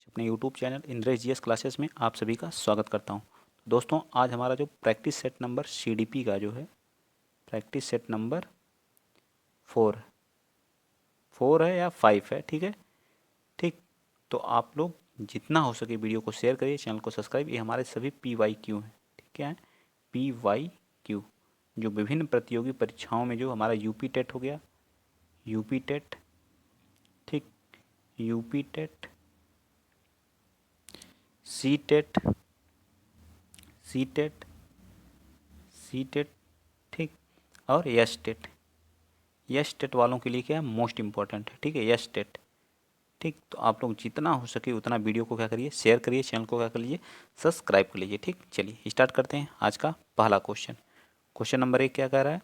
अपने YouTube channel Indresh GS classes में आप सभी का स्वागत करता हूं। दोस्तों, आज हमारा जो प्रैक्टिस सेट नंबर सीडीपी का जो है प्रैक्टिस सेट नंबर 4 है या 5 है। ठीक है, ठीक। तो आप लोग जितना हो सके वीडियो को शेयर करिए, चैनल को सब्सक्राइब। ये हमारे सभी PYQ हैं। ठीक है, PYQ जो विभिन्न प्रतियोगी परीक्षाओं में जो हमारा यूपी टेट हो गया, यूपी टेट, ठीक, UP TET, CTET, CTET, CTET, ठीक, और यस टेट। यस टेट वालों के लिए क्या है, मोस्ट इंपॉर्टेंट है। ठीक है, यस टेट। ठीक, तो आप लोग जितना हो सके उतना वीडियो को क्या करिए, शेयर करिए, चैनल को क्या कर लीजिए, सब्सक्राइब कर लीजिए। ठीक, चलिए स्टार्ट करते हैं आज का पहला क्वेश्चन। क्वेश्चन नंबर 1 क्या कह रहा है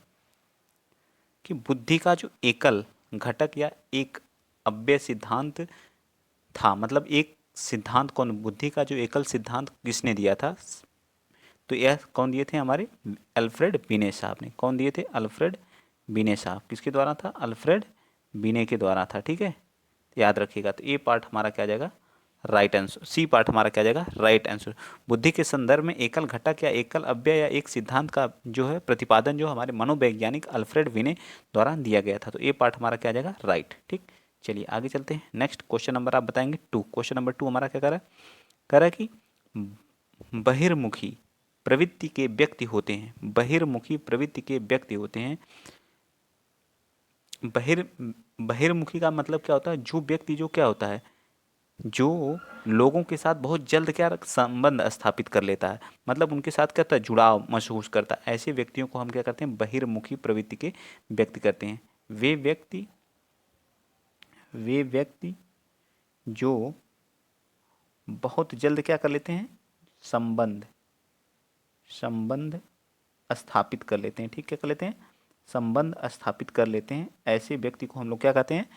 कि बुद्धि का जो एकल घटक या एक अव्यय सिद्धांत था, मतलब एक सिद्धांत कौन, बुद्धि का जो एकल सिद्धांत किसने दिया था? तो यह कौन दिए थे? हमारे अल्फ्रेड बिने साहब ने। कौन दिए थे? अल्फ्रेड बिने साहब। किसके द्वारा था? अल्फ्रेड बिने के द्वारा था। ठीक है, तो याद रखिएगा। तो ए पार्ट हमारा क्या जाएगा? Right answer. सी पार्ट हमारा क्या जाएगा? Right answer. बुद्धि के संदर्भ में एकल घटक या एकल अव्यय या एक सिद्धांत का जो है प्रतिपादन जो हमारे मनोवैज्ञानिक अल्फ्रेड विने द्वारा दिया गया था। तो ए पार्ट हमारा क्या जाएगा? राइट। ठीक, चलिए आगे चलते हैं। नेक्स्ट क्वेश्चन नंबर आप बताएंगे 2। क्वेश्चन नंबर 2 हमारा क्या कह रहा है कि बहिर्मुखी प्रवृत्ति के व्यक्ति होते हैं। बहिर्मुखी प्रवृत्ति के व्यक्ति होते हैं। बहिर्मुखी का मतलब क्या होता है? जो व्यक्ति जो क्या होता है, जो लोगों के साथ बहुत जल्द क्या संबंध स्थापित कर लेता है, मतलब उनके साथ क्या होता है, जुड़ाव महसूस करता है। ऐसे व्यक्तियों को हम क्या करते हैं? बहिर्मुखी प्रवृत्ति के व्यक्ति करते हैं। वे व्यक्ति जो बहुत जल्द क्या कर लेते हैं? संबंध स्थापित कर लेते हैं। ठीक, क्या कर लेते हैं? संबंध स्थापित कर लेते हैं। ऐसे व्यक्ति को हम लोग क्या कहते हैं?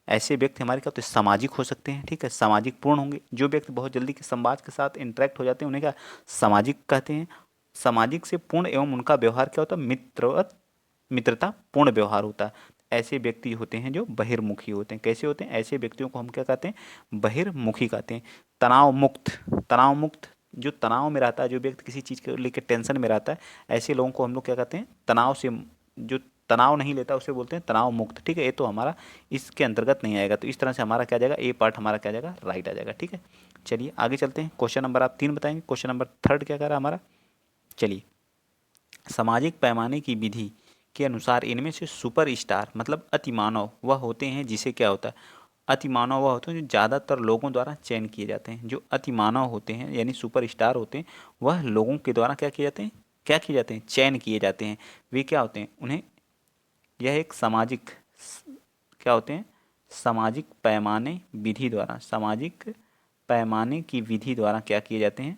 ऐसे व्यक्ति हमारे क्या होते हैं? सामाजिक हो सकते हैं। ठीक है, सामाजिक पूर्ण होंगे। जो व्यक्ति बहुत जल्दी के समाज के साथ इंटरेक्ट हो जाते हैं उन्हें क्या सामाजिक कहते हैं। सामाजिक से पूर्ण एवं उनका व्यवहार क्या होता है? मित्रता पूर्ण व्यवहार होता है। ऐसे व्यक्ति होते हैं जो बहिर्मुखी होते हैं। कैसे होते हैं? ऐसे व्यक्तियों को हम क्या कहते हैं? बहिर्मुखी कहते हैं। तनाव मुक्त जो तनाव में रहता है, जो व्यक्ति किसी चीज़ को लेकर टेंशन में रहता है, ऐसे लोगों को हम लोग क्या कहते हैं? तनाव से जो तनाव नहीं लेता उसे बोलते हैं तनाव मुक्त। ठीक है, ये तो हमारा इसके अंतर्गत नहीं आएगा। तो इस तरह से हमारा क्या जाएगा? ए पार्ट हमारा क्या जाएगा? राइट आ जाएगा। ठीक है, चलिए आगे चलते हैं। क्वेश्चन नंबर आप 3 बताएंगे। क्वेश्चन नंबर 3 क्या कह रहा है हमारा? चलिए, सामाजिक पैमाने की विधि के अनुसार इनमें से सुपर स्टार मतलब अतिमानव वह होते हैं जिसे क्या होता है? अतिमानव वह होते हैं जो ज़्यादातर लोगों द्वारा चयन किए जाते हैं। जो अतिमानव होते हैं यानी सुपर स्टार होते हैं, वह लोगों के द्वारा क्या किए जाते हैं? क्या किए जाते हैं? चयन किए जाते हैं। वे क्या होते हैं? उन्हें यह एक क्या होते हैं? सामाजिक पैमाने विधि द्वारा, सामाजिक पैमाने की विधि द्वारा क्या किए जाते हैं?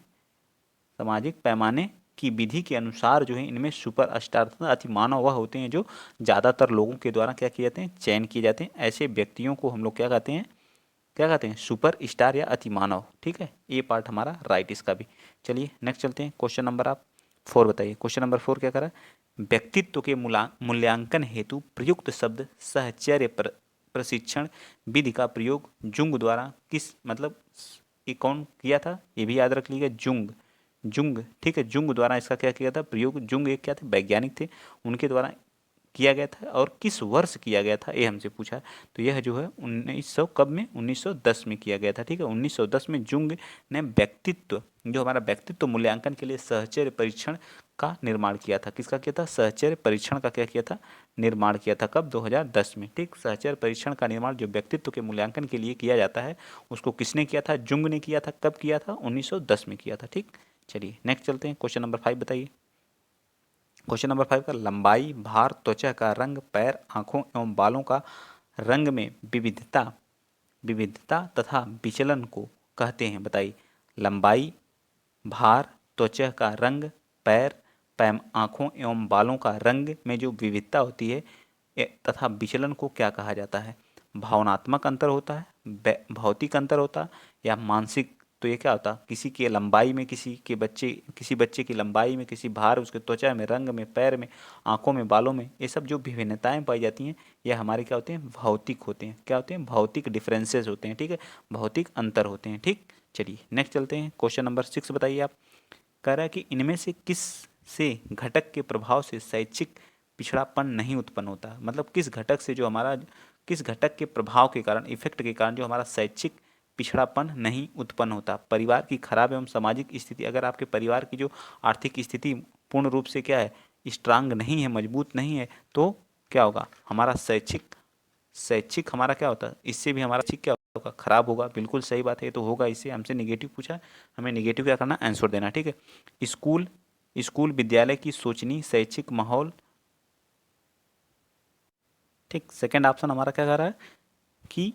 सामाजिक पैमाने की विधि के अनुसार जो है इनमें सुपर स्टार तथा अतिमानव वह होते हैं जो ज़्यादातर लोगों के द्वारा क्या किए जाते हैं? चयन किए जाते हैं। ऐसे व्यक्तियों को हम लोग क्या कहते हैं? क्या कहते हैं? सुपर स्टार या अतिमानव। ठीक है, ये पार्ट हमारा राइट इसका भी। चलिए नेक्स्ट चलते हैं। क्वेश्चन नंबर आप 4 बताइए। क्वेश्चन नंबर 4 क्या करा? व्यक्तित्व के मूल्यांकन हेतु प्रयुक्त शब्द सहचर्य प्रशिक्षण विधि का प्रयोग जुंग द्वारा किस, मतलब ये कौन किया था? ये भी याद रख लीजिएगा, जुंग। ठीक है, जुंग द्वारा इसका क्या किया था प्रयोग? जुंग एक क्या थे? वैज्ञानिक थे, उनके द्वारा किया गया था। और किस वर्ष किया गया था ये हमसे पूछा। तो यह जो है 1900 कब में? 1910 में किया गया था। ठीक है, 1910 में जुंग ने व्यक्तित्व, जो हमारा व्यक्तित्व मूल्यांकन के लिए सहचर्य परीक्षण का निर्माण किया था। किसका किया था? सहचर्य परीक्षण का क्या किया था? निर्माण किया था। कब? 2010 में। ठीक, सहचर्य परीक्षण का निर्माण जो व्यक्तित्व के मूल्यांकन के लिए किया जाता है उसको किसने किया था? जुंग ने किया था। कब किया था? 1910 में किया था। ठीक, चलिए नेक्स्ट चलते हैं। क्वेश्चन नंबर 5 बताइए। क्वेश्चन नंबर 5 का लंबाई, भार, त्वचा का रंग, पैर, आँखों एवं बालों का रंग में विविधता तथा विचलन को कहते हैं। बताइए, लंबाई, भार, त्वचा का रंग, पैर, आँखों एवं बालों का रंग में जो विविधता होती है तथा विचलन को क्या कहा जाता है? भावनात्मक अंतर होता है, भौतिक अंतर होता है, या मानसिक तो ये क्या होता, किसी के लंबाई में, किसी बच्चे की लंबाई में, किसी भार, उसके त्वचा में, रंग में, पैर में, आंखों में, बालों में, ये सब जो विभिन्नताएं पाई जाती हैं ये हमारे क्या होते हैं, भौतिक होते हैं। क्या होते हैं, भौतिक डिफरेंसेस होते हैं। ठीक है, भौतिक अंतर होते हैं। ठीक, चलिए नेक्स्ट चलते हैं। क्वेश्चन नंबर 6 बताइए आप। कह रहा है कि इनमें से किस से घटक के प्रभाव से शैक्षिक पिछड़ापन नहीं उत्पन्न होता। मतलब किस घटक से, जो हमारा, किस घटक के प्रभाव के कारण, इफेक्ट के कारण जो हमारा शैक्षिक पिछड़ापन नहीं उत्पन्न होता। परिवार की खराब एवं सामाजिक स्थिति, अगर आपके परिवार की जो आर्थिक स्थिति पूर्ण रूप से क्या है, स्ट्रांग नहीं है, मजबूत नहीं है, तो क्या होगा, हमारा शैक्षिक हमारा क्या होता है, इससे भी हमारा शैक्षिक क्या होगा, खराब होगा। बिल्कुल सही बात है, ये तो होगा। इससे हमसे निगेटिव पूछा, हमें निगेटिव क्या करना, आंसर देना। ठीक है, स्कूल स्कूल विद्यालय की सोचनी शैक्षिक माहौल। ठीक, सेकंड ऑप्शन हमारा क्या कह रहा है कि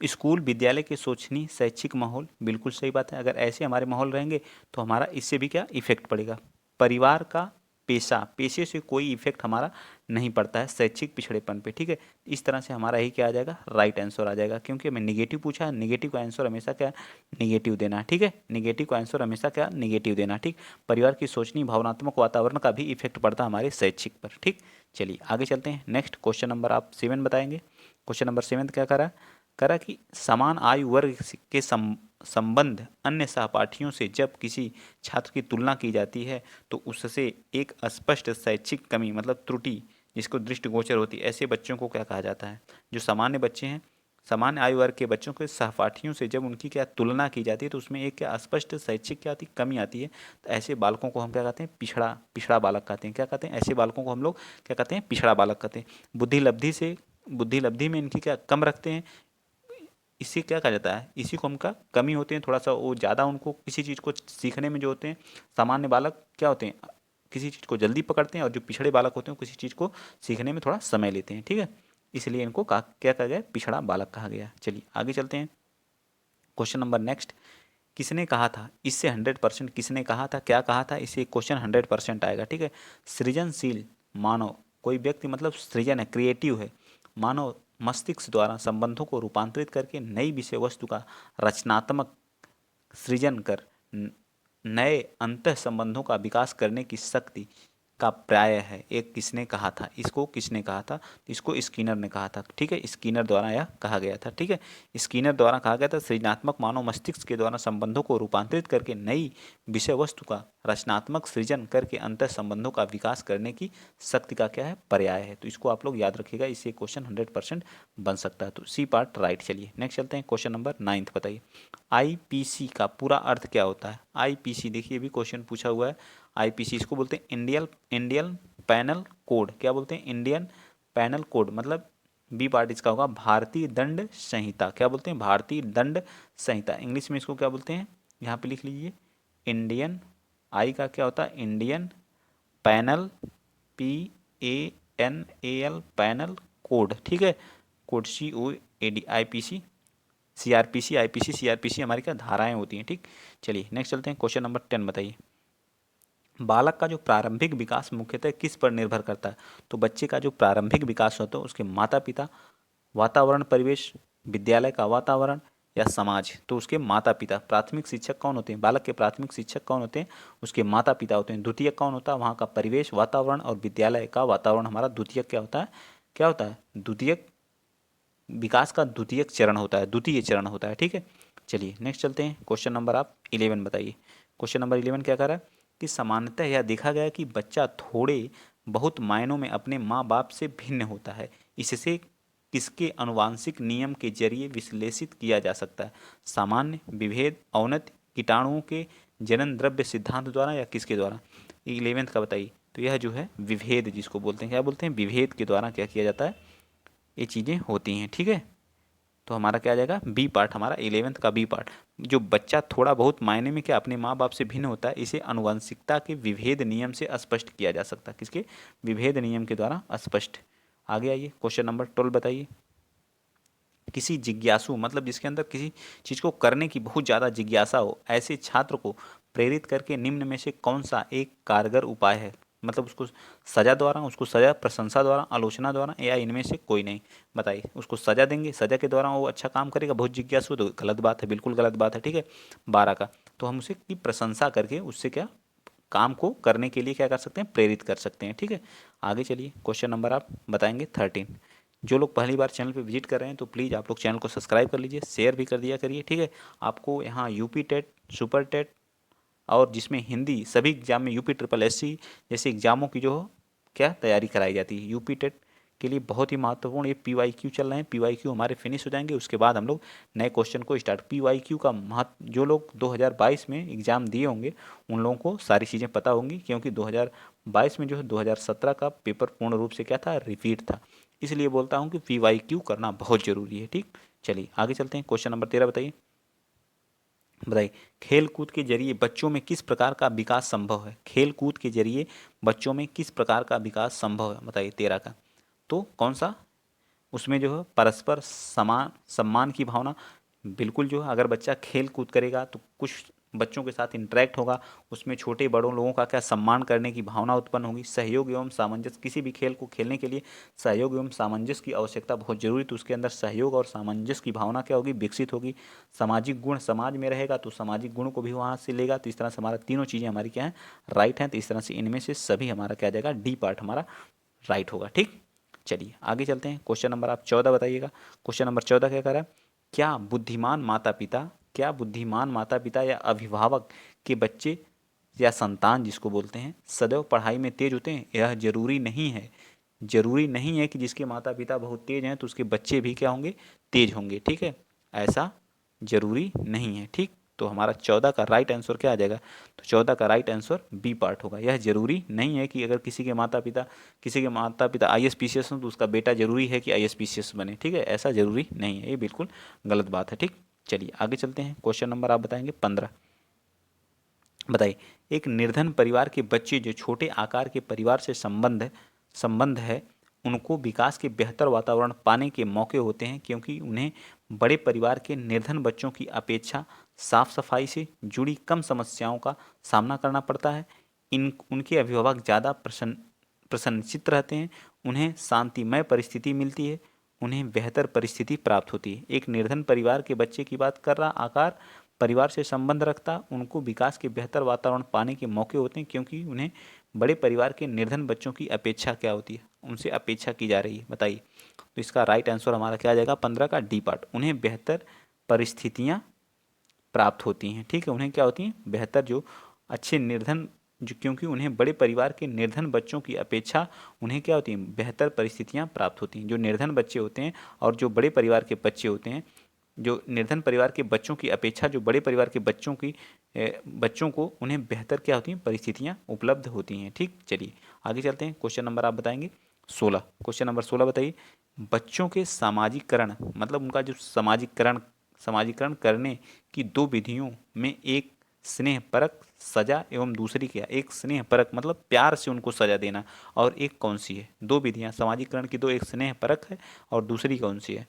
स्कूल विद्यालय के सोचनी शैक्षिक माहौल। बिल्कुल सही बात है, अगर ऐसे हमारे माहौल रहेंगे तो हमारा इससे भी क्या इफेक्ट पड़ेगा। परिवार का पेशे से कोई इफेक्ट हमारा नहीं पड़ता है शैक्षिक पिछड़ेपन पे। ठीक है, इस तरह से हमारा ही क्या आ जाएगा, राइट आंसर आ जाएगा, क्योंकि हमें निगेटिव पूछा है, निगेटिव का आंसर हमेशा क्या, निगेटिव देना है। ठीक है, निगेटिव का आंसर हमेशा क्या, निगेटिव देना। ठीक, परिवार की सोचनी भावनात्मक वातावरण का भी इफेक्ट पड़ता है हमारे शैक्षिक पर। ठीक, चलिए आगे चलते हैं। नेक्स्ट क्वेश्चन नंबर आप 7 बताएंगे। क्वेश्चन नंबर 7 क्या करा कि समान आयु वर्ग के संबंध अन्य सहपाठियों से जब किसी छात्र की तुलना की जाती है तो उससे एक स्पष्ट शैक्षिक कमी, मतलब त्रुटि जिसको दृष्टिगोचर होती है, ऐसे बच्चों को क्या कहा जाता है। जो सामान्य बच्चे हैं, सामान्य आयु वर्ग के बच्चों के सहपाठियों से जब उनकी क्या तुलना की जाती है तो उसमें एक क्या स्पष्ट शैक्षिक क्या आती, कमी आती है। तो ऐसे बालकों को हम क्या कहते हैं, पिछड़ा पिछड़ा बालक कहते हैं। क्या कहते हैं, ऐसे बालकों को हम लोग क्या कहते हैं, पिछड़ा बालक कहते हैं। बुद्धि लब्धि में इनकी क्या कम रखते हैं, इसी क्या कहा जाता है, इसी को हम का कमी होते हैं। थोड़ा सा वो ज़्यादा उनको किसी चीज़ को सीखने में जो होते हैं, सामान्य बालक क्या होते हैं, किसी चीज़ को जल्दी पकड़ते हैं, और जो पिछड़े बालक होते हैं किसी चीज़ को सीखने में थोड़ा समय लेते हैं। ठीक है, इसलिए इनको क्या कहा गया, पिछड़ा बालक कहा गया। चलिए आगे चलते हैं। क्वेश्चन नंबर नेक्स्ट, किसने कहा था, इससे 100% किसने कहा था, क्या कहा था, इससे क्वेश्चन 100% आएगा। ठीक है, सृजनशील मानव, कोई व्यक्ति मतलब सृजन है, क्रिएटिव है, मानव मस्तिष्क द्वारा संबंधों को रूपांतरित करके नई विषय वस्तु का रचनात्मक सृजन कर नए अंतः संबंधों का विकास करने की शक्ति का प्राय है। एक किसने कहा था, इसको किसने कहा था, इसको स्किनर ने कहा था। ठीक है, स्किनर द्वारा यह कहा गया था। ठीक है, स्किनर द्वारा कहा गया था, सृजनात्मक मानव मस्तिष्क के द्वारा संबंधों को रूपांतरित करके नई विषय वस्तु का रचनात्मक सृजन करके अंतर संबंधों का विकास करने की शक्ति का क्या है, पर्याय है। तो इसको आप लोग याद रखिएगा, इससे क्वेश्चन 100% बन सकता है। तो सी पार्ट राइट। चलिए नेक्स्ट चलते हैं। क्वेश्चन नंबर 9 बताइए, आईपीसी का पूरा अर्थ क्या होता है। आईपीसी देखिए, भी क्वेश्चन पूछा हुआ है। आईपीसी इसको बोलते हैं इंडियन पैनल कोड। क्या बोलते हैं, इंडियन पैनल कोड, मतलब बी पार्ट इसका होगा भारतीय दंड संहिता। क्या बोलते हैं, भारतीय दंड संहिता। इंग्लिश में इसको क्या बोलते हैं, यहाँ पे लिख लीजिए, इंडियन, आई का क्या होता है, Indian panel, PANAL panel code. ठीक है, code COAD, IPC, CRPC, IPC, CRPC हमारी क्या धाराएं होती हैं। ठीक, चलिए नेक्स्ट चलते हैं। क्वेश्चन नंबर 10 बताइए, बालक का जो प्रारंभिक विकास मुख्यतः किस पर निर्भर करता है। तो बच्चे का जो प्रारंभिक विकास होता है उसके माता पिता, वातावरण, परिवेश, विद्यालय का वातावरण या समाज। तो उसके माता पिता, प्राथमिक शिक्षक कौन होते हैं, बालक के प्राथमिक शिक्षक कौन होते हैं, उसके माता पिता होते हैं। द्वितीयक कौन होता है, वहाँ का परिवेश, वातावरण, और विद्यालय का वातावरण हमारा द्वितीयक क्या होता है, क्या होता है, द्वितीयक विकास का द्वितीयक चरण होता है, द्वितीय चरण होता है। ठीक है, चलिए नेक्स्ट चलते हैं। क्वेश्चन नंबर आप 11 बताइए। क्वेश्चन नंबर 11 क्या कर रहा है कि सामान्यतः यह देखा गया कि बच्चा थोड़े बहुत मायनों में अपने माँ बाप से भिन्न होता है। इससे किसके अनुवांशिक नियम के जरिए विश्लेषित किया जा सकता है। सामान्य, विभेद, औन्नत्य, कीटाणुओं के जनन द्रव्य सिद्धांत द्वारा, या किसके द्वारा। 11th का बताइए। तो यह जो है विभेद जिसको बोलते हैं, क्या बोलते हैं, विभेद के द्वारा क्या किया जाता है, ये चीज़ें होती हैं। ठीक है, तो हमारा क्या आ जाएगा, बी पार्ट, हमारा 11th का बी पार्ट। जो बच्चा थोड़ा बहुत मायने में क्या अपने माँ बाप से भिन्न होता है, इसे आनुवंशिकता के विभेद नियम से स्पष्ट किया जा सकता है। किसके, विभेद नियम के द्वारा स्पष्ट। आगे आइए, क्वेश्चन नंबर 12 बताइए, किसी जिज्ञासु, मतलब जिसके अंदर किसी चीज़ को करने की बहुत ज़्यादा जिज्ञासा हो, ऐसे छात्र को प्रेरित करके निम्न में से कौन सा एक कारगर उपाय है। मतलब उसको सज़ा द्वारा, उसको सज़ा प्रशंसा द्वारा, आलोचना द्वारा, या इनमें से कोई नहीं। बताइए, उसको सज़ा देंगे, सज़ा के द्वारा वो अच्छा काम करेगा, बहुत जिज्ञासु, तो गलत बात है, बिल्कुल गलत बात है। ठीक है, 12 का, तो हम उसे की प्रशंसा करके उससे क्या काम को करने के लिए क्या कर सकते हैं, प्रेरित कर सकते हैं। ठीक है, आगे चलिए, क्वेश्चन नंबर आप बताएंगे 13। जो लोग पहली बार चैनल पे विजिट कर रहे हैं तो प्लीज़ आप लोग चैनल को सब्सक्राइब कर लीजिए, शेयर भी कर दिया करिए। ठीक है, आपको यहाँ यूपी टेट, सुपर टेट और जिसमें हिंदी, सभी एग्जाम में यूपी ट्रिपल एससी जैसे एग्जामों की जो क्या तैयारी कराई जाती है। यूपी टेट के लिए बहुत ही महत्वपूर्ण ये पीवाईक्यू चल रहे हैं। पीवाईक्यू हमारे फिनिश हो जाएंगे, उसके बाद हम लोग नए क्वेश्चन को स्टार्ट। पीवाईक्यू का महत्व, जो लोग 2022 में एग्ज़ाम दिए होंगे उन लोगों को सारी चीज़ें पता होंगी, क्योंकि 2022 में जो है 2017 का पेपर पूर्ण रूप से क्या था, रिपीट था। इसलिए बोलता हूँ कि पीवाईक्यू करना बहुत ज़रूरी है। ठीक, चलिए आगे चलते हैं। क्वेश्चन नंबर 13 बताइए। बताइए, खेल कूद के जरिए बच्चों में किस प्रकार का विकास संभव है। खेल कूद के जरिए बच्चों में किस प्रकार का विकास संभव है, बताइए 13 का। तो कौन सा, उसमें जो है परस्पर समान सम्मान की भावना, बिल्कुल जो है अगर बच्चा खेल कूद करेगा तो कुछ बच्चों के साथ इंटरेक्ट होगा, उसमें छोटे बड़ों लोगों का क्या सम्मान करने की भावना उत्पन्न होगी। सहयोग एवं सामंजस्य, किसी भी खेल को खेलने के लिए सहयोग एवं सामंजस्य की आवश्यकता बहुत जरूरी, तो उसके अंदर सहयोग और सामंजस्य की भावना क्या होगी, विकसित होगी। सामाजिक गुण, समाज में रहेगा तो सामाजिक गुण को भी वहाँ से लेगा। तो इस तरह से हमारा तीनों चीज़ें हमारी क्या है, राइट हैं। तो इस तरह से इनमें से सभी हमारा क्या आ जाएगा, डी पार्ट हमारा राइट होगा। ठीक, चलिए आगे चलते हैं। क्वेश्चन नंबर आप 14 बताइएगा। क्वेश्चन नंबर 14 क्या कह रहा है, क्या बुद्धिमान माता पिता, क्या बुद्धिमान माता पिता या अभिभावक के बच्चे या संतान जिसको बोलते हैं सदैव पढ़ाई में तेज होते हैं। यह जरूरी नहीं है, जरूरी नहीं है कि जिसके माता पिता बहुत तेज हैं तो उसके बच्चे भी क्या होंगे, तेज होंगे। ठीक है, ऐसा जरूरी नहीं है। ठीक, तो हमारा 14 का राइट आंसर क्या आ जाएगा, तो 14 का राइट आंसर बी पार्ट होगा। यह जरूरी नहीं है कि अगर किसी के माता पिता आईएएस पीसीएस हों तो उसका बेटा जरूरी है कि आईएएस पीसीएस बने। ठीक है, ऐसा जरूरी नहीं है, ये बिल्कुल गलत बात है। ठीक, चलिए आगे चलते हैं। क्वेश्चन नंबर आप बताएंगे 15। बताइए, एक निर्धन परिवार के बच्चे जो छोटे आकार के परिवार से संबंध है उनको विकास के बेहतर वातावरण पाने के मौके होते हैं, क्योंकि उन्हें बड़े परिवार के निर्धन बच्चों की अपेक्षा साफ सफाई से जुड़ी कम समस्याओं का सामना करना पड़ता है। इन उनके अभिभावक ज़्यादा प्रसन्नचित्त रहते हैं, उन्हें शांतिमय परिस्थिति मिलती है, उन्हें बेहतर परिस्थिति प्राप्त होती है। एक निर्धन परिवार के बच्चे की बात कर रहा, आकार परिवार से संबंध रखता, उनको विकास के बेहतर वातावरण पाने के मौके होते हैं, क्योंकि उन्हें बड़े परिवार के निर्धन बच्चों की अपेक्षा क्या होती है, उनसे अपेक्षा की जा रही है। बताइए, तो इसका राइट आंसर हमारा क्या आ जाएगा, 15 का डी पार्ट। उन्हें बेहतर परिस्थितियाँ प्राप्त होती हैं। ठीक है, उन्हें क्या होती हैं, बेहतर जो अच्छे निर्धन, जो क्योंकि उन्हें बड़े परिवार के निर्धन बच्चों की अपेक्षा उन्हें क्या होती हैं, बेहतर परिस्थितियाँ प्राप्त होती हैं। जो निर्धन बच्चे होते हैं और जो बड़े परिवार के बच्चे होते हैं, जो निर्धन परिवार के बच्चों की अपेक्षा जो बड़े परिवार के बच्चों को उन्हें बेहतर क्या होती हैं, परिस्थितियाँ उपलब्ध होती हैं। ठीक, चलिए आगे चलते हैं। क्वेश्चन नंबर आप बताएंगे 16। क्वेश्चन नंबर 16 बताइए, बच्चों के सामाजिकरण, मतलब उनका जो सामाजिकरण करने की दो विधियों में एक स्नेह परक सजा एवं दूसरी क्या, एक स्नेह परक मतलब प्यार से उनको सजा देना, और एक कौन सी है, दो विधियां सामाजिकरण की दो, एक स्नेह परक है और दूसरी कौन सी है,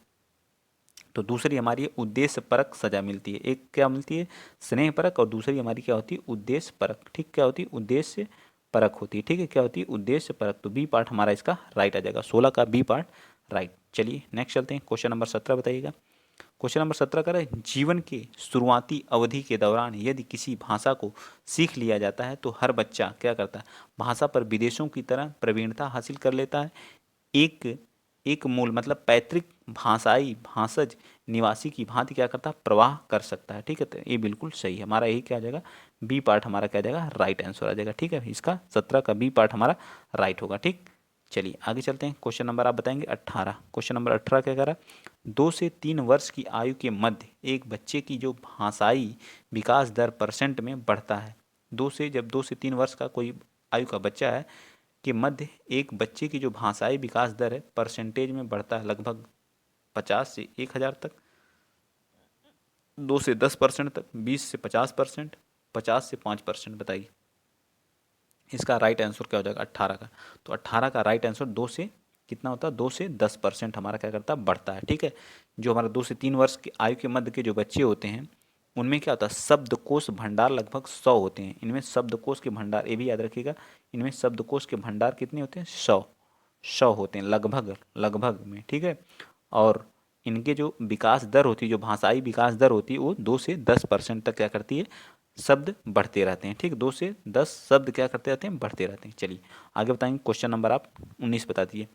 तो दूसरी हमारी उद्देश्य परक सजा मिलती है। एक क्या मिलती है, स्नेह परक, और दूसरी हमारी क्या होती है, उद्देश्य परक। ठीक, क्या होती है, उद्देश्य परक होती है। ठीक है, क्या होती है, उद्देश्य परक। तो बी पार्ट हमारा इसका राइट आ जाएगा, 16 का बी पार्ट राइट। चलिए नेक्स्ट चलते हैं। क्वेश्चन नंबर 17 बताइएगा। क्वेश्चन नंबर 17 कर रहा है, जीवन के शुरुआती अवधि के दौरान यदि किसी भाषा को सीख लिया जाता है तो हर बच्चा क्या करता है, भाषा पर विदेशों की तरह प्रवीणता हासिल कर लेता है। एक एक मूल मतलब पैतृक भाषाई भाषज निवासी की भांति क्या करता है, प्रवाह कर सकता है। ठीक है, तो ये बिल्कुल सही है, हमारा यही क्या आ जाएगा, बी पार्ट हमारा क्या आ जाएगा, राइट आंसर आ जाएगा। ठीक है, इसका 17 का बी पार्ट हमारा राइट होगा। ठीक, चलिए आगे चलते हैं। क्वेश्चन नंबर आप बताएंगे 18। क्वेश्चन नंबर 18 क्या कह रहा है, 2 से 3 वर्ष की आयु के मध्य एक बच्चे की जो भाषाई विकास दर परसेंट में बढ़ता है। जब 2 से 3 वर्ष का कोई आयु का बच्चा है के मध्य एक बच्चे की जो भाषाई विकास दर है परसेंटेज में बढ़ता है, लगभग 50 से 1000 तक, 2 से 10% तक, 20 से 50%, 50 से 5%। बताइए इसका राइट आंसर क्या हो जाएगा, 18 का। तो 18 का राइट आंसर 2 से कितना होता है, 2 से 10% हमारा क्या करता है, बढ़ता है। ठीक है, जो हमारा 2 से 3 वर्ष की आयु के मध्य के जो बच्चे होते हैं उनमें क्या होता है, शब्दकोश भंडार लगभग 100 होते हैं। इनमें शब्दकोश के भंडार, ये भी याद रखिएगा, इनमें शब्दकोश के भंडार कितने होते हैं, 100 होते हैं लगभग लगभग में, ठीक है। और इनके जो विकास दर होती है, जो भाषाई विकास दर होती है, वो 2 से 10% तक क्या करती है, शब्द बढ़ते रहते हैं, ठीक। 2 से 10 शब्द क्या करते रहते हैं, बढ़ते रहते हैं। चलिए आगे बताएंगे। क्वेश्चन नंबर आप 19 बता दीजिए।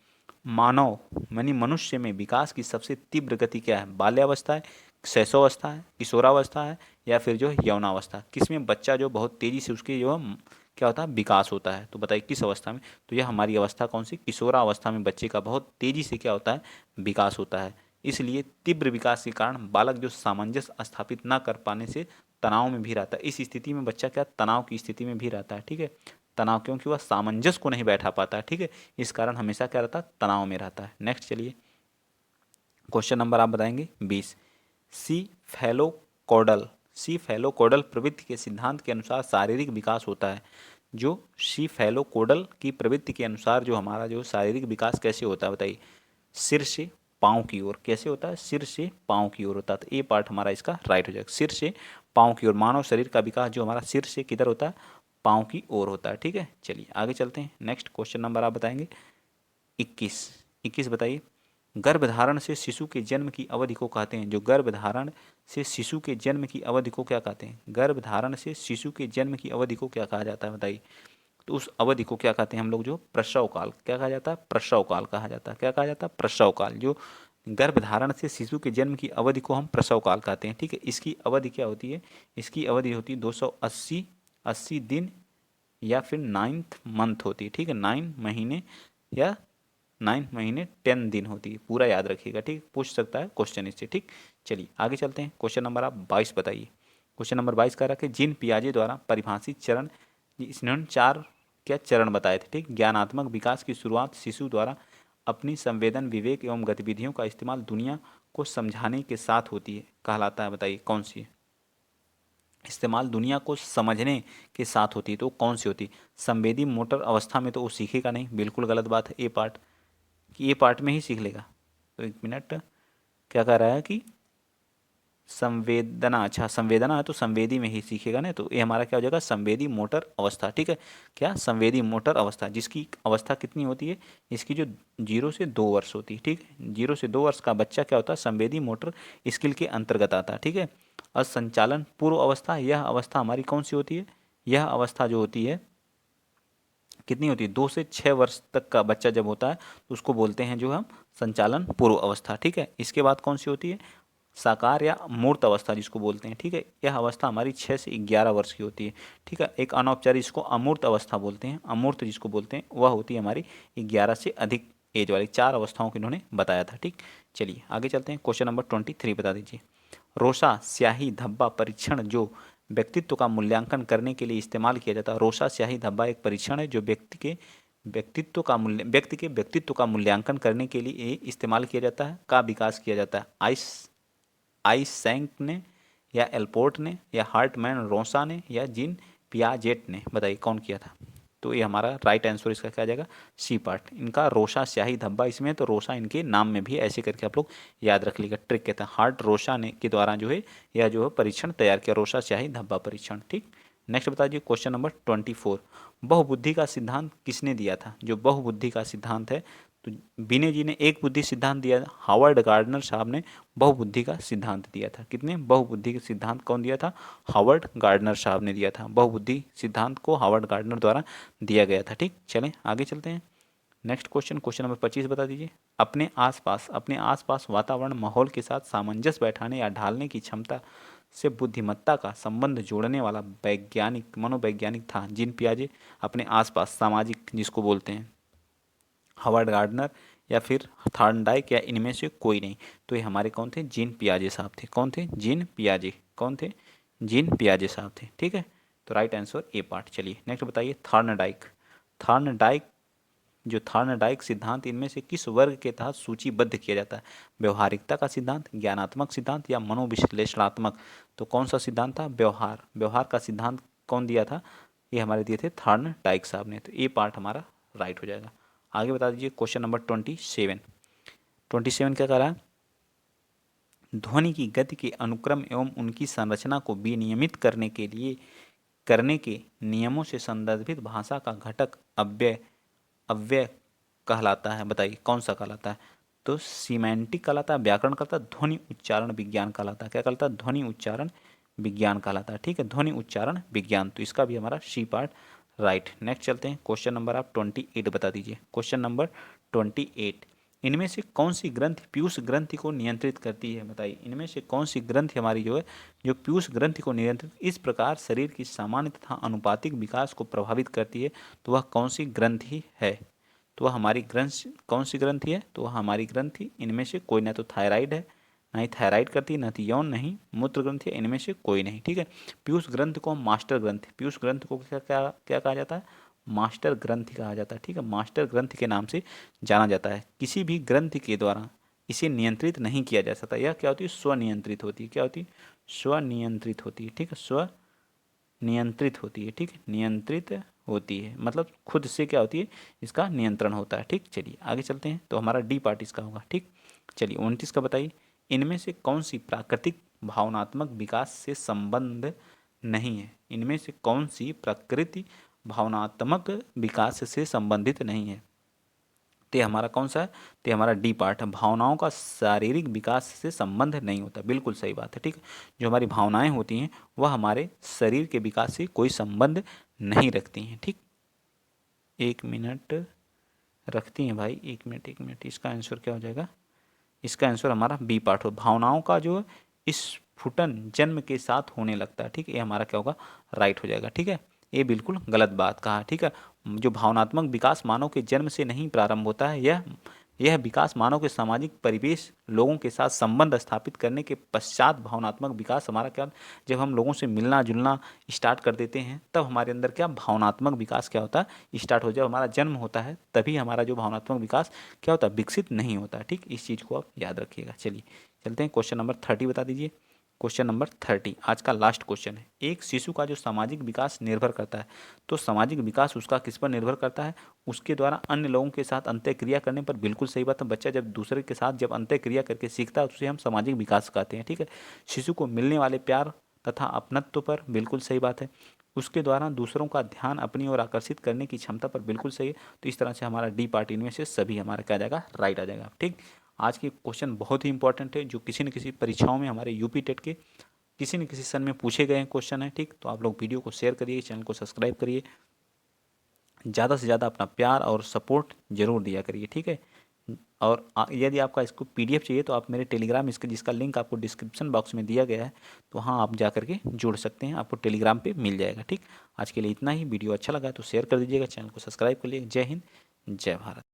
मानव यानी मनुष्य में विकास की सबसे तीव्र गति क्या है, बाल्यावस्था है, शैशवावस्था है, किशोरावस्था है, या फिर जो है यौनावस्था। किसमें बच्चा जो बहुत तेजी से उसके जो है क्या होता है, विकास होता है, तो बताइए किस अवस्था में। तो यह हमारी अवस्था कौन सी, किशोरावस्था में बच्चे का बहुत तेजी से क्या होता है, विकास होता है। इसलिए तीव्र विकास के कारण बालक जो सामंजस्य स्थापित न कर पाने से तनाव में भी रहता है। इस स्थिति में बच्चा क्या, तनाव की स्थिति में भी रहता है, ठीक है। तनाव, क्योंकि वह सामंजस्य को नहीं बैठा पाता है, ठीक है। इस कारण हमेशा क्या रहता है, तनाव में रहता है। नेक्स्ट चलिए क्वेश्चन नंबर आप बताएंगे 20। सी फैलोकोडल प्रवृत्ति के सिद्धांत के अनुसार शारीरिक विकास होता है। जो सी फैलोकोडल की प्रवृत्ति के अनुसार जो हमारा जो शारीरिक विकास कैसे होता है, बताइए। सिर से पाँव की ओर कैसे होता है, सिर से पाँव की ओर होता है। तो ये पार्ट हमारा इसका राइट हो जाएगा, सिर से पाँव की ओर। मानव शरीर का विकास जो हमारा सिर से किधर होता है, पाँव की ओर होता है, ठीक है। चलिए आगे चलते हैं। नेक्स्ट क्वेश्चन नंबर आप बताएंगे 21 बताइए। गर्भधारण से शिशु के जन्म की अवधि को कहते हैं, जो गर्भधारण से शिशु के जन्म की अवधि को क्या कहते हैं, गर्भधारण से शिशु के जन्म की अवधि को क्या कहा जाता है, बताइए। तो उस अवधि को क्या कहते हैं हम लोग, जो प्रसव काल, क्या कहा जाता है, प्रसव काल कहा जाता है। क्या कहा जाता है, प्रसव काल। जो गर्भधारण से शिशु के जन्म की अवधि को हम प्रसव काल कहते हैं, ठीक है। इसकी अवधि क्या होती है, इसकी अवधि होती है 280 दिन या फिर 9th मंथ होती है, ठीक है। 9 महीने या 9 महीने 10 दिन होती है, पूरा याद रखिएगा, ठीक। पूछ सकता है क्वेश्चन इससे, ठीक। चलिए आगे चलते हैं। क्वेश्चन नंबर आप 22 बताइए। क्वेश्चन नंबर 22 का रखे, जीन पियाजे द्वारा परिभाषित चरण, इन्होंने 4 क्या चरण बताए थे, ठीक। ज्ञानात्मक विकास की शुरुआत शिशु द्वारा अपनी संवेदन, विवेक एवं गतिविधियों का इस्तेमाल दुनिया को समझाने के साथ होती है, कहलाता है, बताइए कौन सी है। इस्तेमाल दुनिया को समझने के साथ होती है, तो कौन सी होती है। संवेदी मोटर अवस्था में तो वो सीखेगा नहीं, बिल्कुल गलत बात है। ए पार्ट कि ये पार्ट में ही सीख लेगा। तो एक मिनट, क्या कह रहा है कि संवेदना, अच्छा संवेदना है तो संवेदी में ही सीखेगा ना, तो ये हमारा क्या हो जाएगा, संवेदी मोटर अवस्था, ठीक है। क्या, संवेदी मोटर अवस्था, जिसकी अवस्था कितनी होती है, इसकी जो 0 से 2 वर्ष होती है, ठीक है। 0 से 2 वर्ष का बच्चा क्या होता है, संवेदी मोटर स्किल के अंतर्गत आता है, ठीक है। और संचालन पूर्व अवस्था, यह अवस्था हमारी कौन सी होती है, यह अवस्था जो होती है कितनी होती है, 2 से 6 वर्ष तक का बच्चा जब होता है तो उसको बोलते हैं जो हम संचालन पूर्व अवस्था, ठीक है। इसके बाद कौन सी होती है, साकार या मूर्त अवस्था जिसको बोलते हैं, ठीक है। यह अवस्था हमारी 6 से 11 वर्ष की होती है, ठीक है। एक अनौपचारिक, इसको अमूर्त अवस्था बोलते हैं, अमूर्त जिसको बोलते हैं वह होती है हमारी 11 से अधिक एज वाली। 4 अवस्थाओं को इन्होंने बताया था, ठीक। चलिए आगे चलते हैं। क्वेश्चन नंबर 23 बता दीजिए। रोसा स्याही धब्बा परीक्षण जो व्यक्तित्व का मूल्यांकन करने के लिए इस्तेमाल किया जाता है। रोसा स्याही धब्बा एक परीक्षण है जो व्यक्ति के व्यक्तित्व का मूल्यांकन करने के लिए इस्तेमाल किया जाता है, का विकास किया जाता है। आइसैंक ने, या एल्पोर्ट ने, या हार्टमैन रोसा ने, या जीन पियाजेट ने, बताइए कौन किया था। तो ये हमारा राइट आंसर इसका क्या आ जाएगा, सी पार्ट। इनका रोसा स्याही धब्बा इसमें, तो रोसा इनके नाम में भी, ऐसे करके आप लोग याद रख लीजिएगा। ट्रिक कहते हैं, हार्ट रोसा ने के द्वारा जो है यह जो है परीक्षण तैयार किया, रोसा स्याही धब्बा परीक्षण, ठीक। नेक्स्ट बता दीजिए क्वेश्चन नंबर 24। बहुबुद्धि का सिद्धांत किसने दिया था, जो बहुबुद्धि का सिद्धांत है, तो बिने जी ने एक बुद्धि सिद्धांत दिया, हावर्ड गार्डनर साहब ने बहुबुद्धि का सिद्धांत दिया था। कितने, बहुबुद्धि का सिद्धांत कौन दिया था, हावर्ड गार्डनर साहब ने दिया था। बहुबुद्धि सिद्धांत को हावर्ड गार्डनर द्वारा दिया गया था, ठीक। चलें आगे चलते हैं। नेक्स्ट क्वेश्चन नंबर 25 बता दीजिए। अपने आसपास वातावरण माहौल के साथ सामंजस्य बैठाने या ढालने की क्षमता से बुद्धिमत्ता का संबंध जोड़ने वाला वैज्ञानिक मनोवैज्ञानिक था। जीन पियाजे अपने आसपास सामाजिक जिसको बोलते हैं, हावर्ड गार्डनर या फिर थॉर्नडाइक, या इनमें से कोई नहीं। तो ये हमारे कौन थे, जीन पियाजे साहब थे। कौन थे, जीन पियाजे। कौन थे, जीन पियाजे साहब थे, ठीक है। तो राइट आंसर ए पार्ट। चलिए नेक्स्ट बताइए। थॉर्नडाइक जो थॉर्नडाइक सिद्धांत इनमें से किस वर्ग के तहत सूचीबद्ध किया जाता है। व्यवहारिकता का सिद्धांत, ज्ञानात्मक सिद्धांत, या मनोविश्लेषणात्मक। तो कौन सा सिद्धांत था, व्यवहार का सिद्धांत कौन दिया था, ये हमारे दिए थे थॉर्नडाइक साहब ने। तो ये पार्ट हमारा राइट हो जाएगा। आगे बता दीजिए क्वेश्चन नंबर 27 क्या कह रहा है, ध्वनि की गति के अनुक्रम एवं उनकी संरचना को विनियमित करने के नियमों से संदर्भित भाषा का घटक अव्यय अव्यय कहलाता है। बताइए कौन सा कहलाता है? तो सीमेंटिक कहलाता है, व्याकरण कहलाता है, ध्वनि उच्चारण विज्ञान कहलाता है। क्या कहलाता है? ध्वनि उच्चारण विज्ञान कहलाता है। ठीक है, ध्वनि उच्चारण विज्ञान। तो इसका भी हमारा सी पार्ट राइट। नेक्स्ट चलते हैं, क्वेश्चन नंबर आप 28 बता दीजिए। क्वेश्चन नंबर 28, इनमें से कौन सी ग्रंथि पीयूष ग्रंथि को नियंत्रित करती है? बताइए इनमें से कौन सी ग्रंथि हमारी जो है जो पीयूष ग्रंथि को नियंत्रित इस प्रकार शरीर की सामान्य तथा अनुपातिक विकास को प्रभावित करती है, तो वह कौन सी ग्रंथि है? तो वह हमारी ग्रंथि कौन सी ग्रंथि है? तो वह हमारी ग्रंथि इनमें से कोई, ना तो थायराइड है, ना ही थायराइड करती है, ना तो यौन, नहीं मूत्र ग्रंथि है, इनमें से कोई नहीं। ठीक है, पीयूष ग्रंथ को हम मास्टर ग्रंथ, पीयूष ग्रंथ को क्या क्या क्या कहा जाता है? मास्टर ग्रंथि कहा जाता है। ठीक है, मास्टर ग्रंथि के नाम से जाना जाता है। किसी भी ग्रंथि के द्वारा इसे नियंत्रित नहीं किया जा सकता। यह क्या होती है? स्वनियंत्रित होती है। क्या होती है? स्वनियंत्रित होती है। ठीक है, स्व नियंत्रित होती है। ठीक है, नियंत्रित होती है मतलब खुद से क्या होती है? इसका नियंत्रण होता है। ठीक, चलिए आगे चलते हैं। तो हमारा डी पार्ट इसका होगा। ठीक, चलिए 29 का बताइए, इनमें से कौन सी प्राकृतिक भावनात्मक विकास से संबंध नहीं है? इनमें से कौन सी प्रकृति भावनात्मक विकास से संबंधित नहीं है? तो हमारा कौन सा है? तो हमारा डी पार्ट है। भावनाओं का शारीरिक विकास से संबंध नहीं होता। बिल्कुल सही बात है। ठीक है, जो हमारी भावनाएं होती हैं वह हमारे शरीर के विकास से कोई संबंध नहीं रखती हैं। ठीक, 1 मिनट रखती हैं भाई, 1 मिनट। इसका आंसर क्या हो जाएगा? इसका आंसर हमारा बी पार्ट हो। भावनाओं का जो स्फुटन जन्म के साथ होने लगता है। ठीक है, ये हमारा क्या होगा? राइट हो जाएगा। ठीक है, ये बिल्कुल गलत बात कहा है। ठीक है, जो भावनात्मक विकास मानव के जन्म से नहीं प्रारंभ होता है, यह विकास मानव के सामाजिक परिवेश, लोगों के साथ संबंध स्थापित करने के पश्चात भावनात्मक विकास हमारा क्या, जब हम लोगों से मिलना जुलना स्टार्ट कर देते हैं तब हमारे अंदर क्या भावनात्मक विकास क्या होता है? स्टार्ट हो। जब हमारा जन्म होता है तभी हमारा जो भावनात्मक विकास क्या होता है? विकसित नहीं होता है। ठीक, इस चीज़ को आप याद रखिएगा। चलिए चलते हैं, क्वेश्चन नंबर 30 बता दीजिए। क्वेश्चन नंबर 30 आज का लास्ट क्वेश्चन है। एक शिशु का जो सामाजिक विकास निर्भर करता है, तो सामाजिक विकास उसका किस पर निर्भर करता है? उसके द्वारा अन्य लोगों के साथ अंतःक्रिया करने पर। बिल्कुल सही बात है। बच्चा जब दूसरे के साथ जब अंतःक्रिया करके सीखता है उसे हम सामाजिक विकास कहते हैं। ठीक है, शिशु को मिलने वाले प्यार तथा अपनत्व पर। बिल्कुल सही बात है। उसके द्वारा दूसरों का ध्यान अपनी ओर आकर्षित करने की क्षमता पर। बिल्कुल सही है। तो इस तरह से हमारा डी पार्ट इनमें से सभी हमारा क्या आ जाएगा? राइट आ जाएगा। ठीक, आज के क्वेश्चन बहुत ही इंपॉर्टेंट है, जो किसी न किसी परीक्षाओं में हमारे यूपी टेट के किसी न किसी सन में पूछे गए क्वेश्चन है। ठीक, तो आप लोग वीडियो को शेयर करिए, चैनल को सब्सक्राइब करिए, ज़्यादा से ज़्यादा अपना प्यार और सपोर्ट जरूर दिया करिए। ठीक है, और यदि आपका इसको पीडीएफ चाहिए तो आप मेरे टेलीग्राम इसका जिसका लिंक आपको डिस्क्रिप्शन बॉक्स में दिया गया है, तो वहाँ आप जा करके जुड़ सकते हैं, आपको टेलीग्राम पे मिल जाएगा। ठीक, आज के लिए इतना ही। वीडियो अच्छा लगा तो शेयर कर दीजिएगा, चैनल को सब्सक्राइब कर लीजिए। जय हिंद, जय भारत।